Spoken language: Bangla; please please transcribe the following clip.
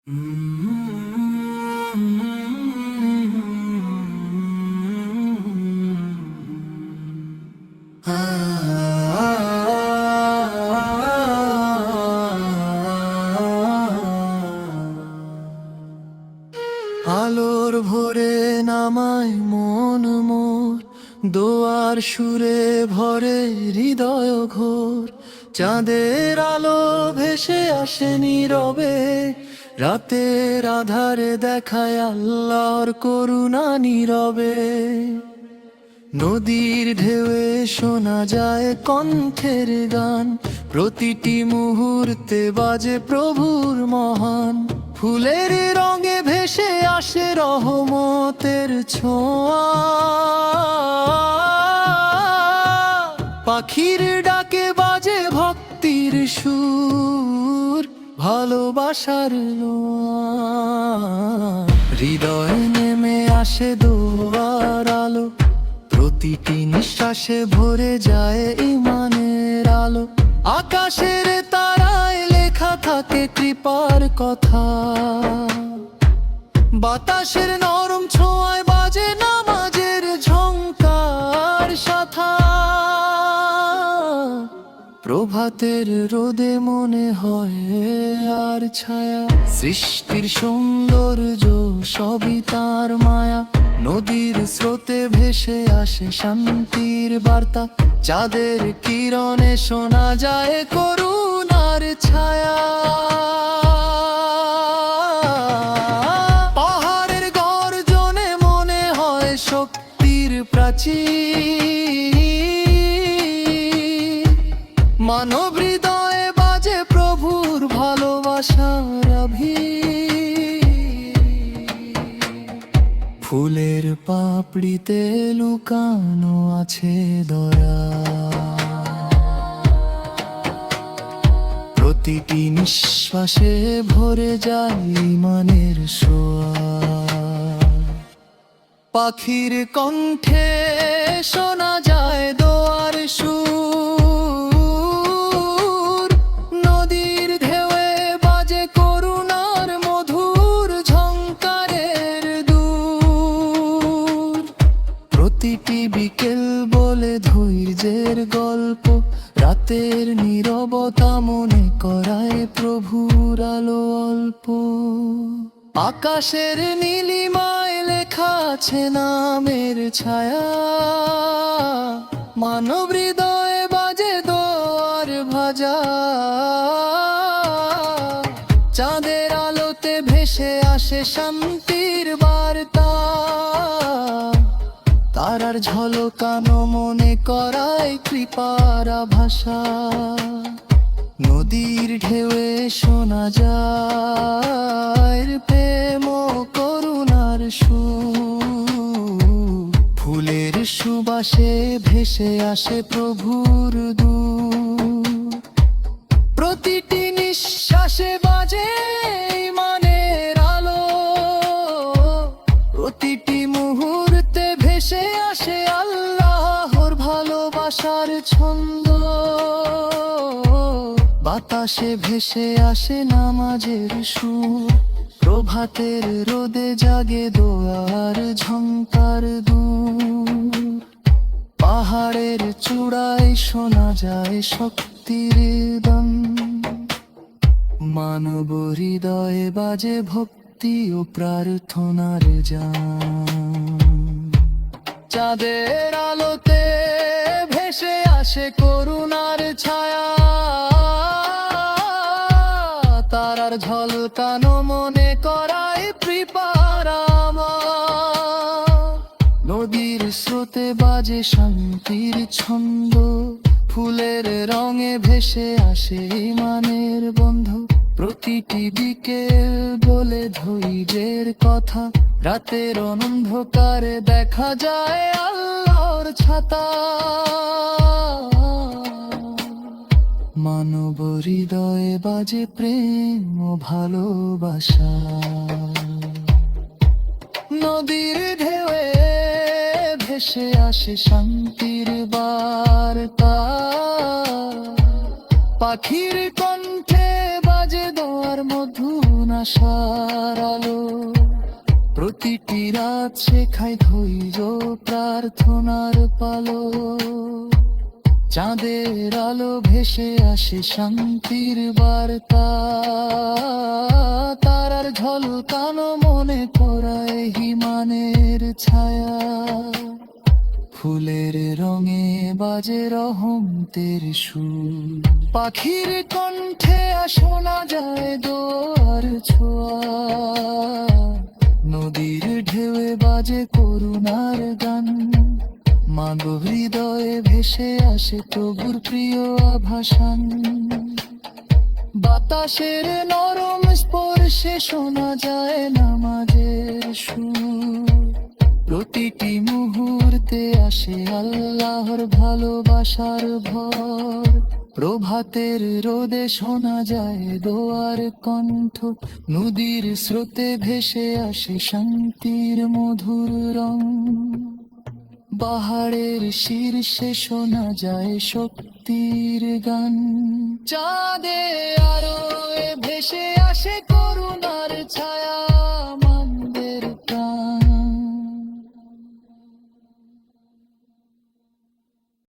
আলোর ভোরে নামায় মন মোর, দোয়ার সুরে ভরে হৃদয় ঘোর। চাঁদের আলো ভেসে আসে নীরবে, রাতের আধারে দেখায় আল্লাহর করুণা নীরবে। নদীর ঢেউয়ে শোনা যায় কণ্ঠের গান, প্রতিটি মুহূর্তে বাজে প্রভুর মহান। ফুলের রঙে ভেসে আসে রহমতের ছোঁয়া, পাখির ডাকে বাজে ভক্তির সুর, ভালোবাসার হৃদয়ে নেমে আসে দোয়ার আলো। প্রতিটি নিঃশ্বাসে ভরে যায় ঈমানের আলো। আকাশের তারায় লেখা থাকে কৃপার কথা, বাতাসের নরম ছোঁয়ায় বাজে নামাজের ঝংকার সাথা। প্রভাতের রোদে মনে হয় আর ছায়া, সৃষ্টির সৌন্দর্য সবই তার মায়া। নদীর স্রোতে ভেসে আসে শান্তির বার্তা, চাঁদের কিরণে শোনা যায় করুণার ছায়া। পাহাড়ের গর্জনে মনে হয় শক্তির প্রাচীর, মানব হৃদয়ে বাজে প্রভুর ভালোবাসার ফুলের পাপড়িতে লুকানো আছে দয়া, প্রতিটি নিঃশ্বাসে ভরে যায় ঈমানের ছোঁয়া। পাখির কণ্ঠে শোনা যায় দোয়ার সুর, নদীর ঢেউয়ে বাজে করুণার মধুর ঝংকারের দূর। প্রতিটি বিকেল বলে ধৈর্যের গল্প, রাতের নীরবতা মনে করায় প্রভুর আলো অল্প। আকাশের নীলিমায় লেখা আছে নামের ছায়া, মানব হৃদয়ে বাজে দোয়ার ভাজা। চাঁদের আলোতে ভেসে আসে শান্তির বার্তা, তারার ঝলকানো মনে করায় কৃপার ভাষা। নদীর ঢেউয়ে শোনা যায় প্রেম ও করুণার সুর, ফুলের সুবাসে ভেসে আসে প্রভুর দূত। প্রতিটি নিঃশ্বাসে বাজে ঈমানের আলো, প্রতিটি মুহূর্তে ভেসে আসে আল্লাহর ভালোবাসার ছন্দ। বাতাসে ভেসে আসে নামাজের সুর, প্রভাতের রোদে জাগে দোয়ার ঝংকার দূর। পাহাড়ের চূড়ায় শোনা যায় শক্তির দান, মানব হৃদয়ে বাজে ভক্তি ও প্রার্থনার জান। চাঁদের আলোতে ভেসে আসে করুণার ছায়া, তারার ঝলকানো মনে করায় কৃপার আমার। নদীর স্রোতে বাজে শান্তির ছন্দ, ফুলের রঙে ভেসে আসে ঈমানের বন্ধ। প্রতিটি বিকেল বলে ধৈর্যের কথা, রাতের অন্ধকারে দেখা যায় আল্লাহর ছাতা। মানব হৃদয়ে বাজে প্রেম ও ভালোবাসা। নদীর ঢেউয়ে ভেসে আসে শান্তির বার্তা, পাখির কণ্ঠে বাজে দোয়ার মধুর আশার আলো। প্রতিটি রাত শেখায় ধৈর্য, প্রার্থনার পালো। চাঁদের আলো ভেসে আসে শান্তির বার্তা। তারার ঝলকানো মনে করায় হিমানের ছায়া। ফুলের রঙে বাজে রহমতের সুর। পাখির কণ্ঠে শোনা যায় দোয়ার ছোঁয়া। নদীর ঢেউয়ে বাজে করুণার গান। মাগো হৃদয়ে ভেসে আসে তবুর প্রিয় আভাসান। বাতাসের নরম স্পর্শে শোনা যায় নামাজের সুর। প্রতিটি মুহূর্তে আসে আল্লাহর ভালোবাসার ভর। প্রভাতের রোদে শোনা যায় দোয়ার কণ্ঠ। নদীর স্রোতে ভেসে আসে শান্তির মধুর রং। পাহাড়ের শীর্ষে শোনা যায় শক্তির গান। চাঁদের